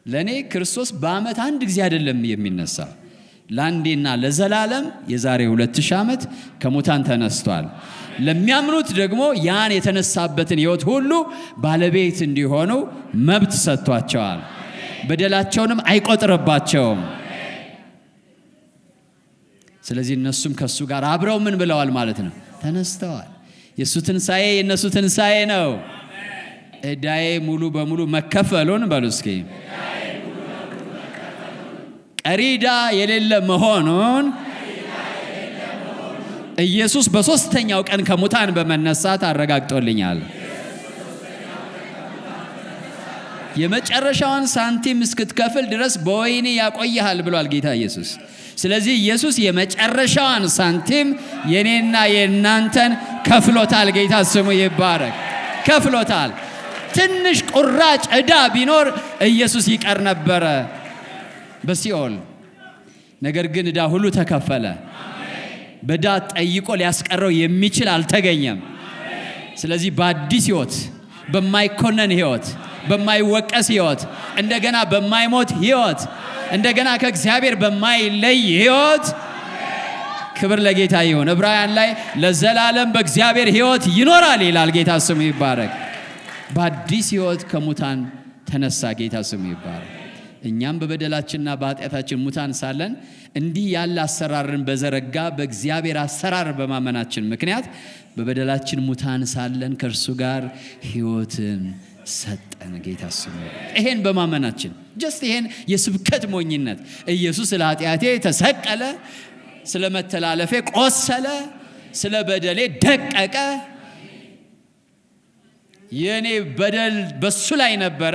ለኔ ክርስቶስ በአመት አንድ ጊዜ አይደለም የሚነሳ ላንዴና ለዘላለም የዛሬ 2000 ዓመት ከሙታን ተነስቷል። ለሚያምኑት ደግሞ ያን የተነሳበትን ሕይወት ሁሉ ባለቤት እንዲሆኑ መብት ሰጥቷቸዋል። በደላቸውንም አይቆጥርባቸውም። ስለዚህ እነሱም ከሱ ጋር አብረው ምን ብለዋል ማለት ነው? ተነስተዋል። የሱ ትንሳኤ የነሱ ትንሳኤ ነው። ዕዳዬ ሙሉ በሙሉ መከፈሉን በሉ እስኪ ቀሪዳ የሌለ መሆኑን ኢየሱስ በሶስተኛው ቀን ከሙታን በመነሳት አረጋግጦልኛል። የመጨረሻውን ሳንቲም እስክትከፍል ድረስ በወይኔ ያቆይሃል ብሏል ጌታ ኢየሱስ። ስለዚህ ኢየሱስ የመጨረሻውን ሳንቲም የኔና የናንተን ከፍሎታል። ጌታ ስሙ ይባረክ። ከፍሎታል። ትንሽ ቁራጭ ዕዳ ቢኖር ኢየሱስ ይቀር ነበረ በሲኦል። ነገር ግን ዕዳ ሁሉ ተከፈለ። በዕዳ ጠይቆ ሊያስቀረው የሚችል አልተገኘም። ስለዚህ በአዲስ ሕይወት፣ በማይኮነን ሕይወት፣ በማይወቀስ ሕይወት፣ እንደገና በማይሞት ሕይወት፣ እንደገና ከእግዚአብሔር በማይለይ ሕይወት ክብር ለጌታ ይሁን። ዕብራውያን ላይ ለዘላለም በእግዚአብሔር ሕይወት ይኖራል ይላል። ጌታ ስሙ ይባረክ። በአዲስ ሕይወት ከሙታን ተነሳ። ጌታ ስሙ ይባረክ። እኛም በበደላችንና በኃጢአታችን ሙታን ሳለን እንዲህ ያለ አሰራርን በዘረጋ በእግዚአብሔር አሰራር በማመናችን ምክንያት በበደላችን ሙታን ሳለን ከእርሱ ጋር ሕይወትን ሰጠን። ጌታ ስሙ። ይሄን በማመናችን ጀስት ይሄን የስብከት ሞኝነት ኢየሱስ ስለ ኃጢአቴ ተሰቀለ፣ ስለ መተላለፌ ቆሰለ፣ ስለ በደሌ ደቀቀ፣ የኔ በደል በሱ ላይ ነበረ፣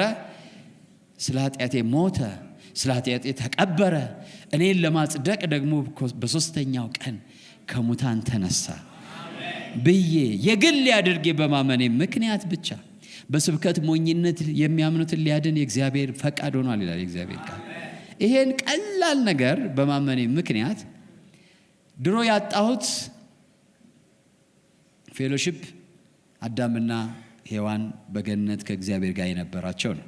ስለ ኃጢአቴ ሞተ፣ ስለ ኃጢአቴ ተቀበረ፣ እኔን ለማጽደቅ ደግሞ በሶስተኛው ቀን ከሙታን ተነሳ ብዬ የግል አድርጌ በማመኔ ምክንያት ብቻ በስብከት ሞኝነት የሚያምኑትን ሊያድን የእግዚአብሔር ፈቃድ ሆኗል ይላል የእግዚአብሔር ቃል። ይሄን ቀላል ነገር በማመኔ ምክንያት ድሮ ያጣሁት ፌሎሺፕ አዳምና ሔዋን በገነት ከእግዚአብሔር ጋር የነበራቸው ነው።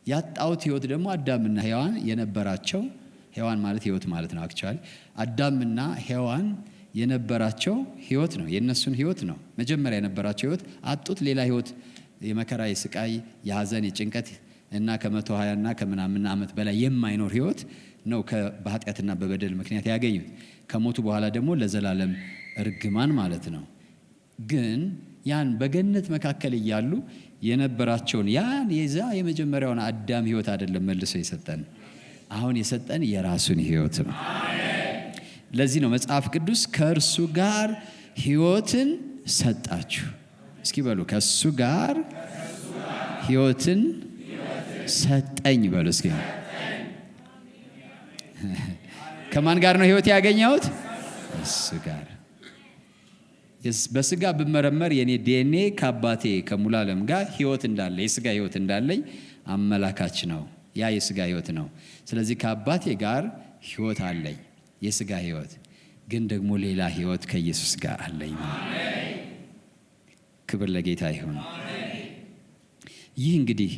ያጣሁት ሕይወት ደግሞ አዳምና ሔዋን የነበራቸው፣ ሔዋን ማለት ሕይወት ማለት ነው። አክቹአሊ አዳምና ሔዋን የነበራቸው ሕይወት ነው። የነሱን ሕይወት ነው መጀመሪያ የነበራቸው ሕይወት አጡት። ሌላ ሕይወት የመከራ፣ የስቃይ፣ የሐዘን፣ የጭንቀት እና ከ120 እና ከምናምን ዓመት በላይ የማይኖር ሕይወት ነው በኃጢአትና በበደል ምክንያት ያገኙት። ከሞቱ በኋላ ደግሞ ለዘላለም እርግማን ማለት ነው። ግን ያን በገነት መካከል እያሉ የነበራቸውን ያን የዛ የመጀመሪያውን አዳም ሕይወት አይደለም መልሶ የሰጠን። አሁን የሰጠን የራሱን ሕይወት ነው። ለዚህ ነው መጽሐፍ ቅዱስ ከእርሱ ጋር ሕይወትን ሰጣችሁ። እስኪ በሉ ከእሱ ጋር ሕይወትን ሰጠኝ በሉ እስኪ። ከማን ጋር ነው ሕይወት ያገኘሁት? እሱ ጋር። በስጋ ብመረመር የኔ ዲኤንኤ ከአባቴ ከሙሉዓለም ጋር ሕይወት እንዳለ የስጋ ሕይወት እንዳለኝ አመላካች ነው። ያ የስጋ ሕይወት ነው። ስለዚህ ከአባቴ ጋር ሕይወት አለኝ የስጋ ሕይወት፣ ግን ደግሞ ሌላ ሕይወት ከኢየሱስ ጋር አለኝ። ክብር ለጌታ ይሁን። ይህ እንግዲህ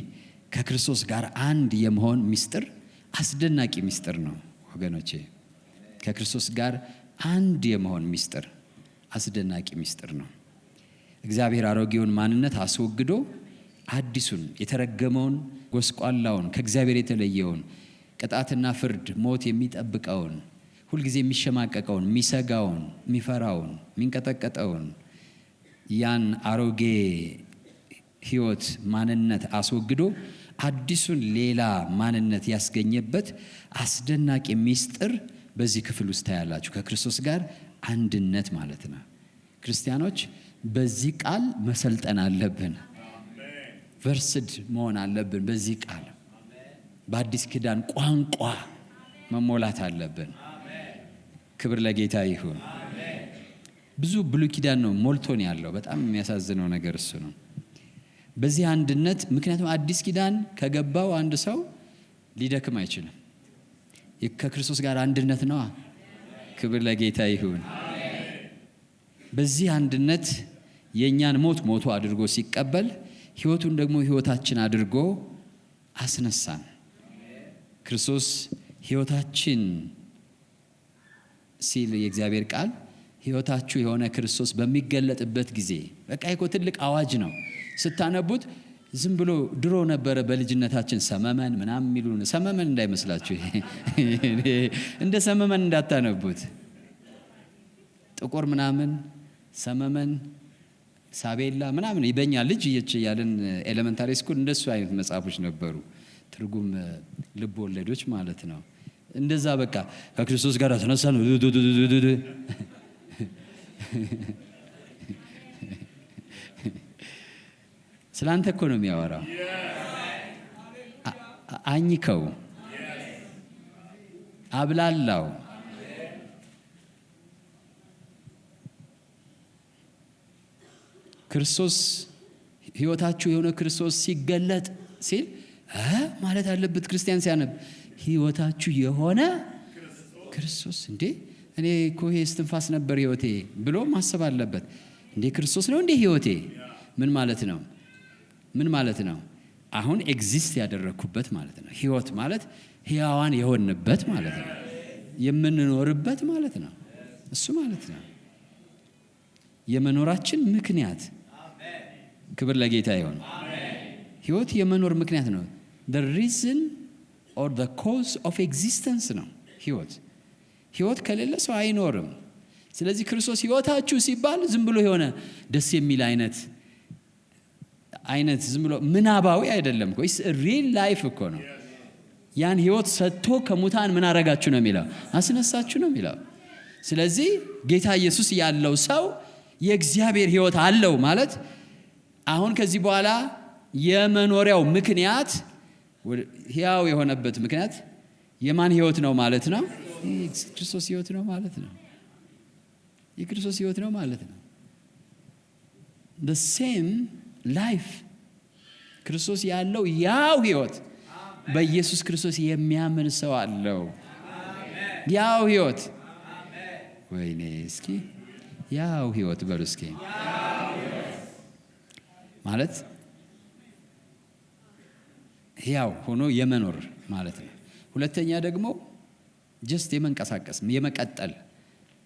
ከክርስቶስ ጋር አንድ የመሆን ምስጢር አስደናቂ ምስጢር ነው ወገኖቼ። ከክርስቶስ ጋር አንድ የመሆን ምስጢር አስደናቂ ምስጢር ነው። እግዚአብሔር አሮጌውን ማንነት አስወግዶ አዲሱን የተረገመውን ጎስቋላውን ከእግዚአብሔር የተለየውን ቅጣትና ፍርድ ሞት የሚጠብቀውን ሁልጊዜ የሚሸማቀቀውን የሚሰጋውን የሚፈራውን የሚንቀጠቀጠውን ያን አሮጌ ሕይወት ማንነት አስወግዶ አዲሱን ሌላ ማንነት ያስገኘበት አስደናቂ ምስጢር በዚህ ክፍል ውስጥ ታያላችሁ። ከክርስቶስ ጋር አንድነት ማለት ነው። ክርስቲያኖች በዚህ ቃል መሰልጠን አለብን። ቨርስድ መሆን አለብን። በዚህ ቃል በአዲስ ኪዳን ቋንቋ መሞላት አለብን። ክብር ለጌታ ይሁን። ብዙ ብሉይ ኪዳን ነው ሞልቶን ያለው። በጣም የሚያሳዝነው ነገር እሱ ነው። በዚህ አንድነት ምክንያቱም አዲስ ኪዳን ከገባው አንድ ሰው ሊደክም አይችልም። ከክርስቶስ ጋር አንድነት ነዋ። ክብር ለጌታ ይሁን። በዚህ አንድነት የእኛን ሞት ሞቶ አድርጎ ሲቀበል ሕይወቱን ደግሞ ሕይወታችን አድርጎ አስነሳን። ክርስቶስ ሕይወታችን ሲል የእግዚአብሔር ቃል ሕይወታችሁ የሆነ ክርስቶስ በሚገለጥበት ጊዜ በቃ እኮ ትልቅ አዋጅ ነው። ስታነቡት ዝም ብሎ ድሮ ነበረ በልጅነታችን ሰመመን ምናምን የሚሉን ሰመመን እንዳይመስላችሁ፣ እንደ ሰመመን እንዳታነቡት። ጥቁር ምናምን ሰመመን ሳቤላ ምናምን በእኛ ልጅ እያለን ኤሌመንታሪ ስኩል እንደሱ አይነት መጽሐፎች ነበሩ፣ ትርጉም ልብ ወለዶች ማለት ነው። እንደዛ በቃ ከክርስቶስ ጋር ተነሳን ስላንተ እኮ ነው የሚያወራው። አኝከው አብላላው ክርስቶስ ሕይወታችሁ የሆነ ክርስቶስ ሲገለጥ ሲል ማለት አለበት። ክርስቲያን ሲያነብ ሕይወታችሁ የሆነ ክርስቶስ እንዴ እኔ እኮ ይሄ እስትንፋስ ነበር ሕይወቴ ብሎ ማሰብ አለበት። እንዴ ክርስቶስ ነው እንዴ ሕይወቴ? ምን ማለት ነው? ምን ማለት ነው? አሁን ኤግዚስት ያደረኩበት ማለት ነው። ሕይወት ማለት ሕያዋን የሆንበት ማለት ነው። የምንኖርበት ማለት ነው። እሱ ማለት ነው የመኖራችን ምክንያት። ክብር ለጌታ ይሁን። ሕይወት የመኖር ምክንያት ነው። the reason or the cause of existence ነው ሕይወት። ሕይወት ከሌለ ሰው አይኖርም። ስለዚህ ክርስቶስ ሕይወታችሁ ሲባል ዝም ብሎ የሆነ ደስ የሚል አይነት ዝም ብሎ ምናባዊ አይደለም እኮ ሪል ላይፍ እኮ ነው። ያን ሕይወት ሰጥቶ ከሙታን ምን አረጋችሁ ነው የሚለው? አስነሳችሁ ነው የሚለው። ስለዚህ ጌታ ኢየሱስ ያለው ሰው የእግዚአብሔር ሕይወት አለው ማለት አሁን ከዚህ በኋላ የመኖሪያው ምክንያት ሕያው የሆነበት ምክንያት የማን ሕይወት ነው ማለት ነው? የክርስቶስ ሕይወት ነው ማለት ነው። የክርስቶስ ሕይወት ነው ማለት ነው። the same life ክርስቶስ ያለው ያው ሕይወት በኢየሱስ ክርስቶስ የሚያምን ሰው አለው። ያው ሕይወት ወይኔ እስኪ ያው ሕይወት በሉ እስኪ ማለት ሕያው ሆኖ የመኖር ማለት ነው። ሁለተኛ ደግሞ ጀስት የመንቀሳቀስ የመቀጠል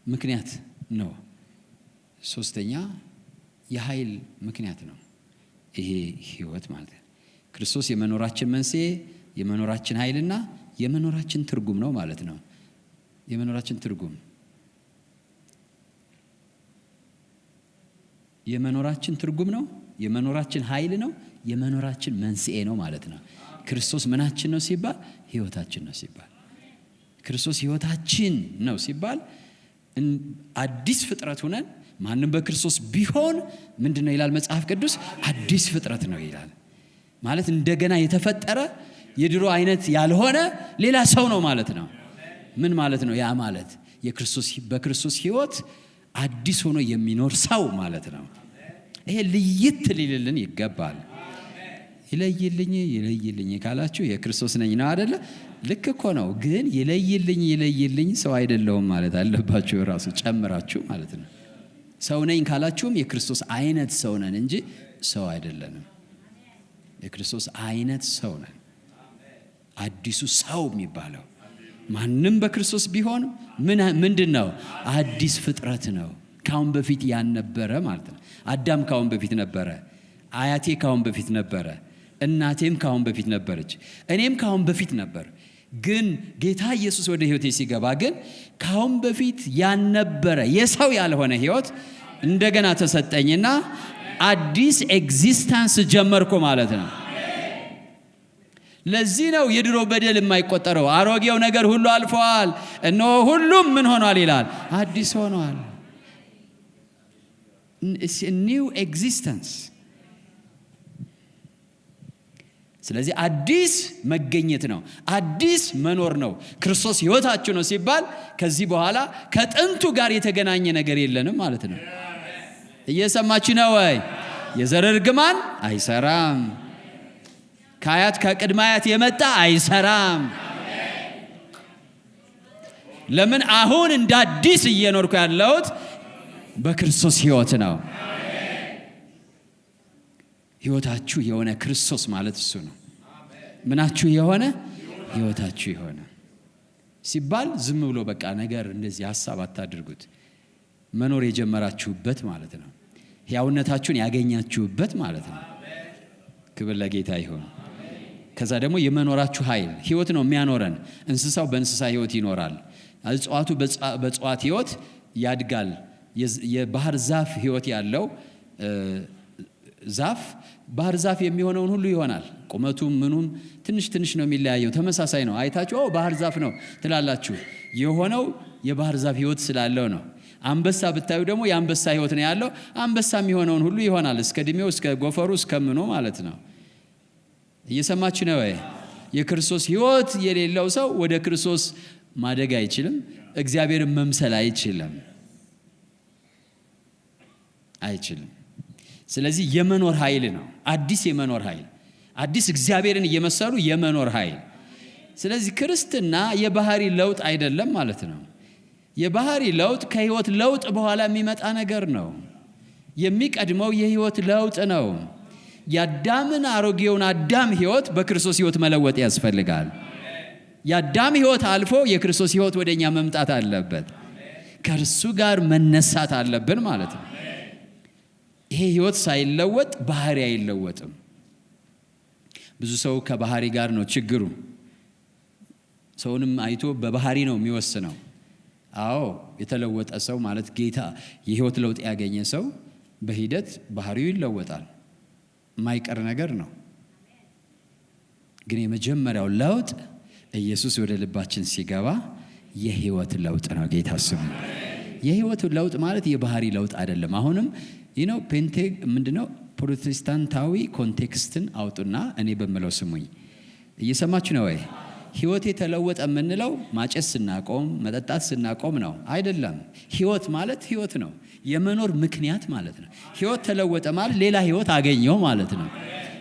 ምክንያት ነው። ሶስተኛ የኃይል ምክንያት ነው። ይሄ ሕይወት ማለት ነው። ክርስቶስ የመኖራችን መንስኤ፣ የመኖራችን ኃይልና የመኖራችን ትርጉም ነው ማለት ነው። የመኖራችን ትርጉም የመኖራችን ትርጉም ነው። የመኖራችን ኃይል ነው። የመኖራችን መንስኤ ነው ማለት ነው። ክርስቶስ ምናችን ነው ሲባል ሕይወታችን ነው ሲባል ክርስቶስ ሕይወታችን ነው ሲባል አዲስ ፍጥረት ሆነን ማንም በክርስቶስ ቢሆን ምንድነው ይላል መጽሐፍ ቅዱስ? አዲስ ፍጥረት ነው ይላል። ማለት እንደገና የተፈጠረ የድሮ አይነት ያልሆነ ሌላ ሰው ነው ማለት ነው። ምን ማለት ነው? ያ ማለት በክርስቶስ ሕይወት አዲስ ሆኖ የሚኖር ሰው ማለት ነው። ይሄ ልይት ሊልልን ይገባል። ይለይልኝ ካላችሁ የክርስቶስ ነኝ ነው አይደለ? ልክ እኮ ነው። ግን ይለይልኝ ሰው አይደለሁም ማለት አለባችሁ ራሱ ጨምራችሁ ማለት ነው። ሰው ነኝ ካላችሁም የክርስቶስ አይነት ሰው ነን እንጂ ሰው አይደለንም። የክርስቶስ አይነት ሰው ነን። አዲሱ ሰው የሚባለው ማንም በክርስቶስ ቢሆን ምንድን ነው? አዲስ ፍጥረት ነው። ካሁን በፊት ያልነበረ ማለት ነው። አዳም ካሁን በፊት ነበረ። አያቴ ካሁን በፊት ነበረ። እናቴም ካሁን በፊት ነበረች። እኔም ካሁን በፊት ነበር። ግን ጌታ ኢየሱስ ወደ ሕይወቴ ሲገባ ግን ካሁን በፊት ያልነበረ የሰው ያልሆነ ሕይወት እንደገና ተሰጠኝና አዲስ ኤግዚስተንስ ጀመርኩ ማለት ነው። ለዚህ ነው የድሮ በደል የማይቆጠረው። አሮጌው ነገር ሁሉ አልፈዋል፣ እነሆ ሁሉም ምን ሆኗል ይላል? አዲስ ሆኗል። ኒው ኤግዚስተንስ። ስለዚህ አዲስ መገኘት ነው፣ አዲስ መኖር ነው። ክርስቶስ ሕይወታችሁ ነው ሲባል ከዚህ በኋላ ከጥንቱ ጋር የተገናኘ ነገር የለንም ማለት ነው። እየሰማችሁ ነው ወይ? የዘር እርግማን አይሰራም። ከአያት ከቅድመ አያት የመጣ አይሰራም። ለምን? አሁን እንደ አዲስ እየኖርኩ ያለሁት በክርስቶስ ሕይወት ነው። ሕይወታችሁ የሆነ ክርስቶስ ማለት እሱ ነው። ምናችሁ የሆነ ሕይወታችሁ የሆነ ሲባል ዝም ብሎ በቃ ነገር እንደዚህ ሐሳብ አታድርጉት። መኖር የጀመራችሁበት ማለት ነው። ሕያውነታችሁን ያገኛችሁበት ማለት ነው። ክብር ለጌታ ይሁን። ከዛ ደግሞ የመኖራችሁ ኃይል ሕይወት ነው የሚያኖረን። እንስሳው በእንስሳ ሕይወት ይኖራል። እጽዋቱ በእጽዋት ሕይወት ያድጋል። የባህር ዛፍ ሕይወት ያለው ዛፍ ባህር ዛፍ የሚሆነውን ሁሉ ይሆናል። ቁመቱም ምኑም ትንሽ ትንሽ ነው የሚለያየው፣ ተመሳሳይ ነው። አይታችሁ ባህር ዛፍ ነው ትላላችሁ። የሆነው የባህር ዛፍ ሕይወት ስላለው ነው። አንበሳ ብታዩ ደግሞ የአንበሳ ሕይወት ነው ያለው። አንበሳ የሚሆነውን ሁሉ ይሆናል፣ እስከ እድሜው እስከ ጎፈሩ እስከ ምኑ ማለት ነው። እየሰማችሁ ነው ወይ? የክርስቶስ ሕይወት የሌለው ሰው ወደ ክርስቶስ ማደግ አይችልም። እግዚአብሔርን መምሰል አይችልም። ስለዚህ የመኖር ኃይል ነው። አዲስ የመኖር ኃይል፣ አዲስ እግዚአብሔርን እየመሰሉ የመኖር ኃይል። ስለዚህ ክርስትና የባህሪ ለውጥ አይደለም ማለት ነው። የባህሪ ለውጥ ከሕይወት ለውጥ በኋላ የሚመጣ ነገር ነው። የሚቀድመው የሕይወት ለውጥ ነው። የአዳምን አሮጌውን አዳም ሕይወት በክርስቶስ ሕይወት መለወጥ ያስፈልጋል። የአዳም ሕይወት አልፎ የክርስቶስ ሕይወት ወደኛ መምጣት አለበት። ከእርሱ ጋር መነሳት አለብን ማለት ነው። ይሄ ሕይወት ሳይለወጥ ባህሪ አይለወጥም። ብዙ ሰው ከባህሪ ጋር ነው ችግሩ። ሰውንም አይቶ በባህሪ ነው የሚወስነው። አዎ የተለወጠ ሰው ማለት ጌታ የሕይወት ለውጥ ያገኘ ሰው በሂደት ባህሪው ይለወጣል። የማይቀር ነገር ነው። ግን የመጀመሪያው ለውጥ ኢየሱስ ወደ ልባችን ሲገባ የሕይወት ለውጥ ነው። ጌታ ስሙ። የሕይወት ለውጥ ማለት የባህሪ ለውጥ አይደለም። አሁንም ፔንቴ ምንድነው? ፕሮቴስታንታዊ ኮንቴክስትን አውጡና እኔ በምለው ስሙኝ። እየሰማችሁ ነው ወይ? ሕይወት የተለወጠ የምንለው ማጨስ ስናቆም መጠጣት ስናቆም ነው አይደለም። ሕይወት ማለት ሕይወት ነው፣ የመኖር ምክንያት ማለት ነው። ሕይወት ተለወጠ ማለት ሌላ ሕይወት አገኘው ማለት ነው።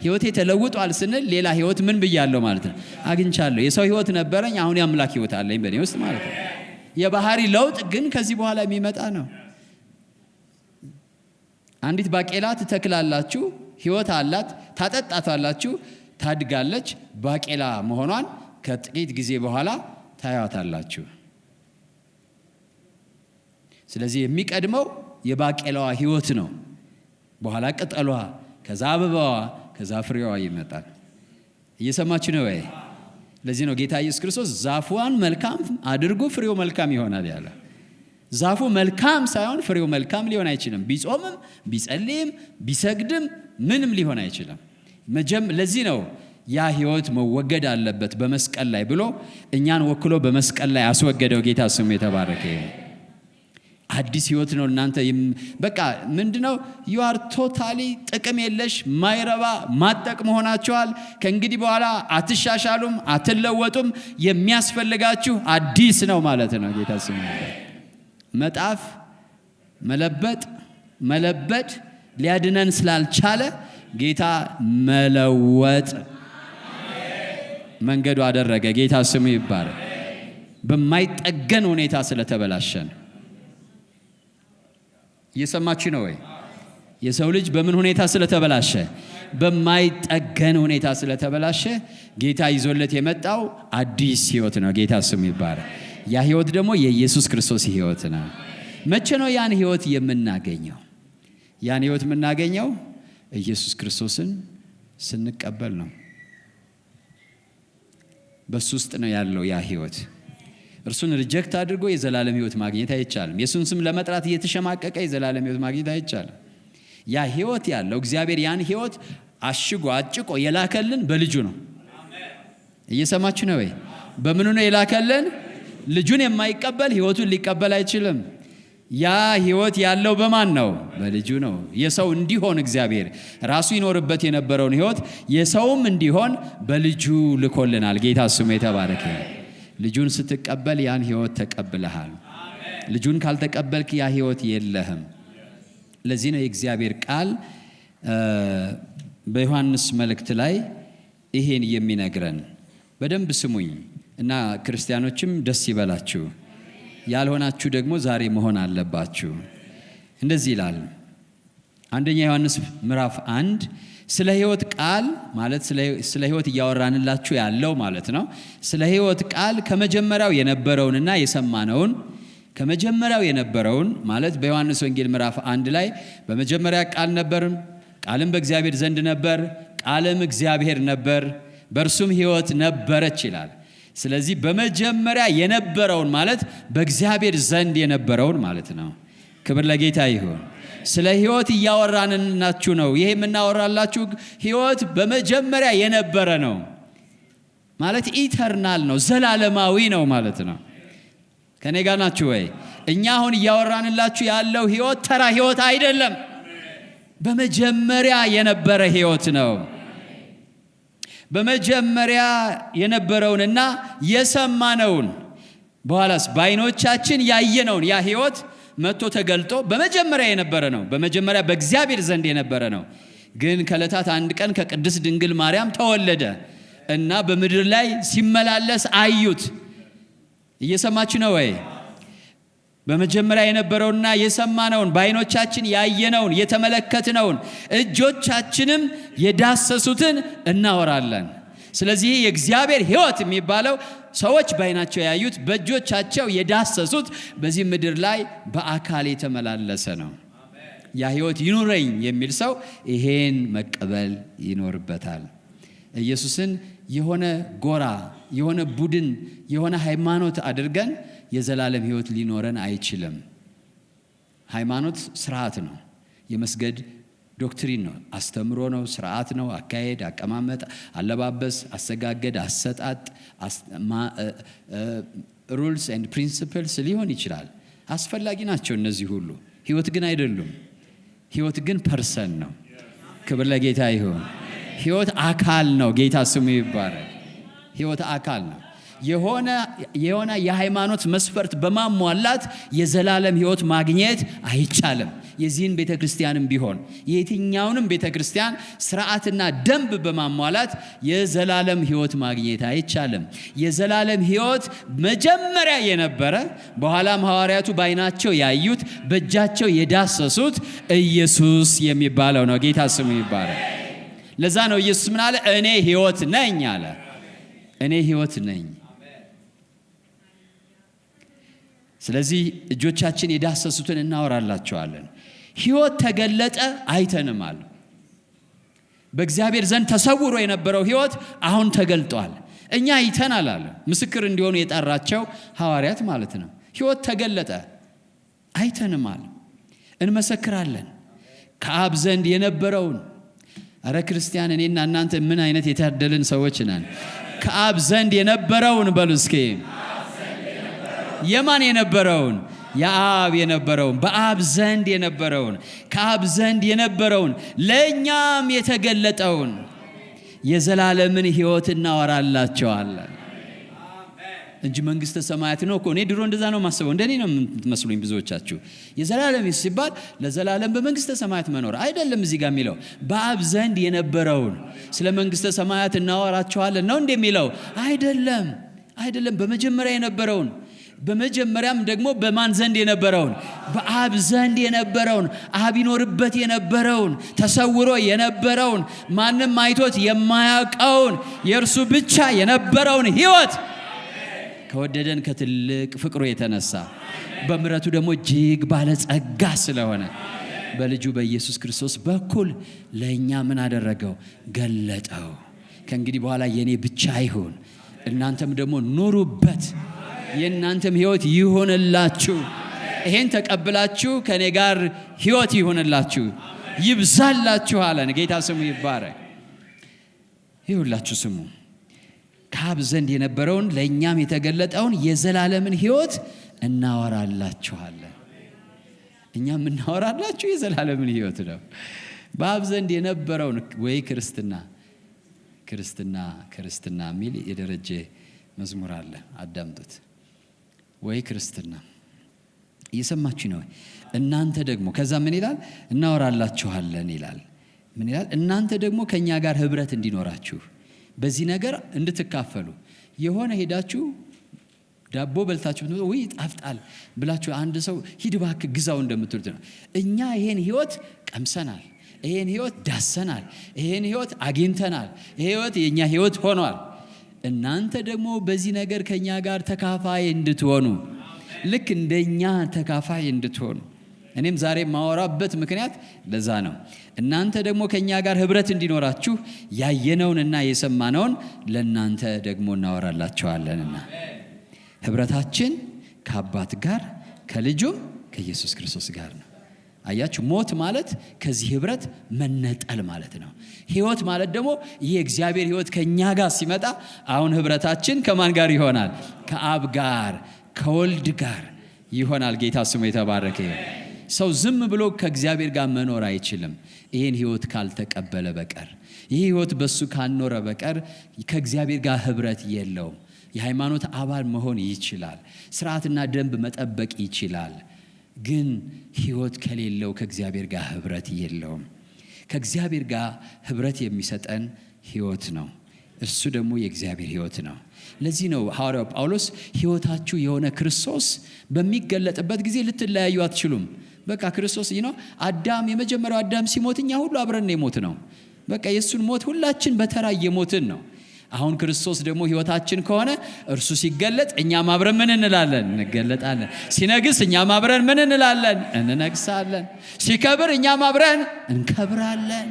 ሕይወቴ ተለውጧል ስንል ሌላ ሕይወት ምን ብያለሁ ማለት ነው? አግኝቻለሁ። የሰው ሕይወት ነበረኝ፣ አሁን የአምላክ ሕይወት አለኝ በእኔ ውስጥ ማለት ነው። የባህሪ ለውጥ ግን ከዚህ በኋላ የሚመጣ ነው። አንዲት ባቄላ ትተክላላችሁ፣ ሕይወት አላት፣ ታጠጣታላችሁ፣ ታድጋለች። ባቄላ መሆኗን ከጥቂት ጊዜ በኋላ ታያታላችሁ። ስለዚህ የሚቀድመው የባቄላዋ ሕይወት ነው። በኋላ ቅጠሏ፣ ከዛ አበባዋ፣ ከዛ ፍሬዋ ይመጣል። እየሰማችሁ ነው ወይ? ለዚህ ነው ጌታ ኢየሱስ ክርስቶስ ዛፉን መልካም አድርጉ ፍሬው መልካም ይሆናል ያለ። ዛፉ መልካም ሳይሆን ፍሬው መልካም ሊሆን አይችልም። ቢጾምም ቢጸልይም ቢሰግድም ምንም ሊሆን አይችልም። ለዚህ ነው ያ ሕይወት መወገድ አለበት በመስቀል ላይ ብሎ እኛን ወክሎ በመስቀል ላይ አስወገደው። ጌታ ስሙ የተባረከ። አዲስ ሕይወት ነው። እናንተ በቃ ምንድነው? you are totally ጥቅም የለሽ ማይረባ ማጠቅ መሆናችኋል። ከእንግዲህ በኋላ አትሻሻሉም፣ አትለወጡም። የሚያስፈልጋችሁ አዲስ ነው ማለት ነው። ጌታ ስሙ። መጣፍ መለበጥ ሊያድነን ስላልቻለ ጌታ መለወጥ መንገዱ አደረገ። ጌታ ስሙ ይባረክ። በማይጠገን ሁኔታ ስለተበላሸን እየሰማችሁ ነው ወይ? የሰው ልጅ በምን ሁኔታ ስለተበላሸ? በማይጠገን ሁኔታ ስለተበላሸ ጌታ ይዞለት የመጣው አዲስ ሕይወት ነው። ጌታ ስሙ ይባረክ። ያ ሕይወት ደግሞ የኢየሱስ ክርስቶስ ሕይወት ነው። መቼ ነው ያን ሕይወት የምናገኘው? ያን ሕይወት የምናገኘው ኢየሱስ ክርስቶስን ስንቀበል ነው። በሱ ውስጥ ነው ያለው ያ ሕይወት። እርሱን ሪጀክት አድርጎ የዘላለም ሕይወት ማግኘት አይቻልም። የሱን ስም ለመጥራት እየተሸማቀቀ የዘላለም ሕይወት ማግኘት አይቻልም። ያ ሕይወት ያለው እግዚአብሔር ያን ሕይወት አሽጎ አጭቆ የላከልን በልጁ ነው። እየሰማችሁ ነው ወይ? በምኑ ነው የላከልን? ልጁን የማይቀበል ሕይወቱን ሊቀበል አይችልም። ያ ሕይወት ያለው በማን ነው? በልጁ ነው። የሰው እንዲሆን እግዚአብሔር ራሱ ይኖርበት የነበረውን ሕይወት የሰውም እንዲሆን በልጁ ልኮልናል። ጌታ ስሙ የተባረከ። ልጁን ስትቀበል ያን ሕይወት ተቀብለሃል። ልጁን ካልተቀበልክ ያ ሕይወት የለህም። ለዚህ ነው የእግዚአብሔር ቃል በዮሐንስ መልእክት ላይ ይሄን የሚነግረን። በደንብ ስሙኝ እና ክርስቲያኖችም ደስ ይበላችሁ፣ ያልሆናችሁ ደግሞ ዛሬ መሆን አለባችሁ። እንደዚህ ይላል አንደኛ ዮሐንስ ምዕራፍ 1 ስለ ሕይወት ቃል ማለት ስለ ሕይወት እያወራንላችሁ ያለው ማለት ነው። ስለ ሕይወት ቃል ከመጀመሪያው የነበረውንና የሰማነውን ከመጀመሪያው የነበረውን ማለት በዮሐንስ ወንጌል ምዕራፍ 1 ላይ በመጀመሪያ ቃል ነበር፣ ቃልም በእግዚአብሔር ዘንድ ነበር፣ ቃልም እግዚአብሔር ነበር፣ በእርሱም ሕይወት ነበረች ይላል። ስለዚህ በመጀመሪያ የነበረውን ማለት በእግዚአብሔር ዘንድ የነበረውን ማለት ነው። ክብር ለጌታ ይሁን። ስለ ሕይወት እያወራንላችሁ ነው። ይሄ የምናወራላችሁ ሕይወት በመጀመሪያ የነበረ ነው ማለት ኢተርናል ነው፣ ዘላለማዊ ነው ማለት ነው። ከኔ ጋር ናችሁ ወይ? እኛ አሁን እያወራንላችሁ ያለው ሕይወት ተራ ሕይወት አይደለም። በመጀመሪያ የነበረ ሕይወት ነው። በመጀመሪያ የነበረውንና የሰማነውን በኋላስ በዓይኖቻችን ያየነውን ያ ሕይወት መጥቶ ተገልጦ በመጀመሪያ የነበረ ነው። በመጀመሪያ በእግዚአብሔር ዘንድ የነበረ ነው። ግን ከዕለታት አንድ ቀን ከቅድስት ድንግል ማርያም ተወለደ እና በምድር ላይ ሲመላለስ አዩት። እየሰማችሁ ነው ወይ? በመጀመሪያ የነበረውና የሰማነውን በዓይኖቻችን ያየነውን የተመለከትነውን እጆቻችንም የዳሰሱትን እናወራለን። ስለዚህ የእግዚአብሔር ሕይወት የሚባለው ሰዎች በዓይናቸው ያዩት በእጆቻቸው የዳሰሱት በዚህ ምድር ላይ በአካል የተመላለሰ ነው። ያ ሕይወት ይኑረኝ የሚል ሰው ይሄን መቀበል ይኖርበታል። ኢየሱስን የሆነ ጎራ፣ የሆነ ቡድን፣ የሆነ ሃይማኖት አድርገን የዘላለም ሕይወት ሊኖረን አይችልም። ሃይማኖት ስርዓት ነው። የመስገድ ዶክትሪን ነው፣ አስተምሮ ነው፣ ስርዓት ነው፣ አካሄድ፣ አቀማመጥ፣ አለባበስ፣ አሰጋገድ፣ አሰጣጥ፣ ሩልስ ኤንድ ፕሪንሲፕልስ ሊሆን ይችላል። አስፈላጊ ናቸው እነዚህ ሁሉ። ሕይወት ግን አይደሉም። ሕይወት ግን ፐርሰን ነው። ክብር ለጌታ ይሁን። ሕይወት አካል ነው። ጌታ ስሙ ይባረክ። ሕይወት አካል ነው። የሆነ የሃይማኖት መስፈርት በማሟላት የዘላለም ሕይወት ማግኘት አይቻልም። የዚህን ቤተ ክርስቲያንም ቢሆን የትኛውንም ቤተ ክርስቲያን ስርዓትና ደንብ በማሟላት የዘላለም ሕይወት ማግኘት አይቻልም። የዘላለም ሕይወት መጀመሪያ የነበረ በኋላም ሐዋርያቱ በዓይናቸው ያዩት በእጃቸው የዳሰሱት ኢየሱስ የሚባለው ነው። ጌታ ስሙ ይባረክ። ለዛ ነው ኢየሱስ ምን አለ? እኔ ሕይወት ነኝ አለ። እኔ ሕይወት ነኝ። ስለዚህ እጆቻችን የዳሰሱትን እናወራላቸዋለን። ሕይወት ተገለጠ፣ አይተንማል። በእግዚአብሔር ዘንድ ተሰውሮ የነበረው ሕይወት አሁን ተገልጧል። እኛ አይተናል አለ። ምስክር እንዲሆኑ የጠራቸው ሐዋርያት ማለት ነው። ሕይወት ተገለጠ፣ አይተንማል፣ እንመሰክራለን። ከአብ ዘንድ የነበረውን አረ ክርስቲያን፣ እኔና እናንተ ምን አይነት የታደልን ሰዎች ነን። ከአብ ዘንድ የነበረውን በሉ እስኪ። የማን የነበረውን? የአብ የነበረውን፣ በአብ ዘንድ የነበረውን፣ ከአብ ዘንድ የነበረውን ለእኛም የተገለጠውን የዘላለምን ሕይወት እናወራላቸዋለን እንጂ መንግሥተ ሰማያት ነው እኮ። እኔ ድሮ እንደዛ ነው ማስበው። እንደኔ ነው የምትመስሉኝ ብዙዎቻችሁ። የዘላለም ሲባል ለዘላለም በመንግሥተ ሰማያት መኖር አይደለም። እዚህ ጋር የሚለው በአብ ዘንድ የነበረውን ስለ መንግሥተ ሰማያት እናወራቸዋለን ነው እንደሚለው አይደለም። አይደለም። በመጀመሪያ የነበረውን፣ በመጀመሪያም ደግሞ በማን ዘንድ የነበረውን? በአብ ዘንድ የነበረውን፣ አብ ይኖርበት የነበረውን፣ ተሰውሮ የነበረውን፣ ማንም አይቶት የማያውቀውን የእርሱ ብቻ የነበረውን ሕይወት ከወደደን ከትልቅ ፍቅሩ የተነሳ በምሕረቱ ደግሞ እጅግ ባለጸጋ ስለሆነ በልጁ በኢየሱስ ክርስቶስ በኩል ለእኛ ምን አደረገው? ገለጠው። ከእንግዲህ በኋላ የኔ ብቻ አይሁን፣ እናንተም ደግሞ ኑሩበት፣ የእናንተም ሕይወት ይሆንላችሁ። ይሄን ተቀብላችሁ ከኔ ጋር ሕይወት ይሆንላችሁ፣ ይብዛላችሁ አለን። ጌታ ስሙ ይባረክ። ይሁላችሁ ስሙ። ከአብ ዘንድ የነበረውን ለእኛም የተገለጠውን የዘላለምን ሕይወት እናወራላችኋለን። እኛም እናወራላችሁ የዘላለምን ሕይወት ነው። በአብ ዘንድ የነበረውን ወይ ክርስትና የሚል የደረጀ መዝሙር አለ፣ አዳምጡት። ወይ ክርስትና እየሰማችሁ ነው። እናንተ ደግሞ ከዛ ምን ይላል? እናወራላችኋለን ይላል። ምን ይላል? እናንተ ደግሞ ከእኛ ጋር ኅብረት እንዲኖራችሁ በዚህ ነገር እንድትካፈሉ። የሆነ ሄዳችሁ ዳቦ በልታችሁ ወይ ጣፍጣል ብላችሁ አንድ ሰው ሂድ እባክህ ግዛው እንደምትሉት ነው። እኛ ይሄን ሕይወት ቀምሰናል። ይሄን ህይወት ዳሰናል፣ ይሄን ህይወት አግኝተናል፣ ይሄ ህይወት የኛ ህይወት ሆኗል። እናንተ ደግሞ በዚህ ነገር ከኛ ጋር ተካፋይ እንድትሆኑ ልክ እንደኛ ተካፋይ እንድትሆኑ እኔም ዛሬ ማወራበት ምክንያት ለዛ ነው። እናንተ ደግሞ ከኛ ጋር ህብረት እንዲኖራችሁ ያየነውንና የሰማነውን ለእናንተ ደግሞ እናወራላችኋለንና ህብረታችን ከአባት ጋር ከልጁም ከኢየሱስ ክርስቶስ ጋር ነው። አያችሁ፣ ሞት ማለት ከዚህ ህብረት መነጠል ማለት ነው። ህይወት ማለት ደግሞ ይህ እግዚአብሔር ህይወት ከኛ ጋር ሲመጣ አሁን ህብረታችን ከማን ጋር ይሆናል? ከአብ ጋር ከወልድ ጋር ይሆናል። ጌታ ስሙ የተባረከ ይሁን። ሰው ዝም ብሎ ከእግዚአብሔር ጋር መኖር አይችልም ይህን ህይወት ካልተቀበለ በቀር። ይህ ህይወት በሱ ካልኖረ በቀር ከእግዚአብሔር ጋር ህብረት የለውም። የሃይማኖት አባል መሆን ይችላል፣ ስርዓትና ደንብ መጠበቅ ይችላል፣ ግን ህይወት ከሌለው ከእግዚአብሔር ጋር ህብረት የለውም። ከእግዚአብሔር ጋር ህብረት የሚሰጠን ህይወት ነው። እሱ ደግሞ የእግዚአብሔር ህይወት ነው። ለዚህ ነው ሐዋርያው ጳውሎስ ህይወታችሁ የሆነ ክርስቶስ በሚገለጥበት ጊዜ ልትለያዩ አትችሉም። በቃ ክርስቶስ አዳም የመጀመሪያው አዳም ሲሞት እኛ ሁሉ አብረን የሞት ነው። በቃ የሱን ሞት ሁላችን በተራ የሞትን ነው። አሁን ክርስቶስ ደግሞ ህይወታችን ከሆነ እርሱ ሲገለጥ እኛም አብረን ምን እንላለን? እንገለጣለን። ሲነግስ እኛም አብረን ምን እንላለን? እንነግሳለን። ሲከብር እኛም አብረን እንከብራለን።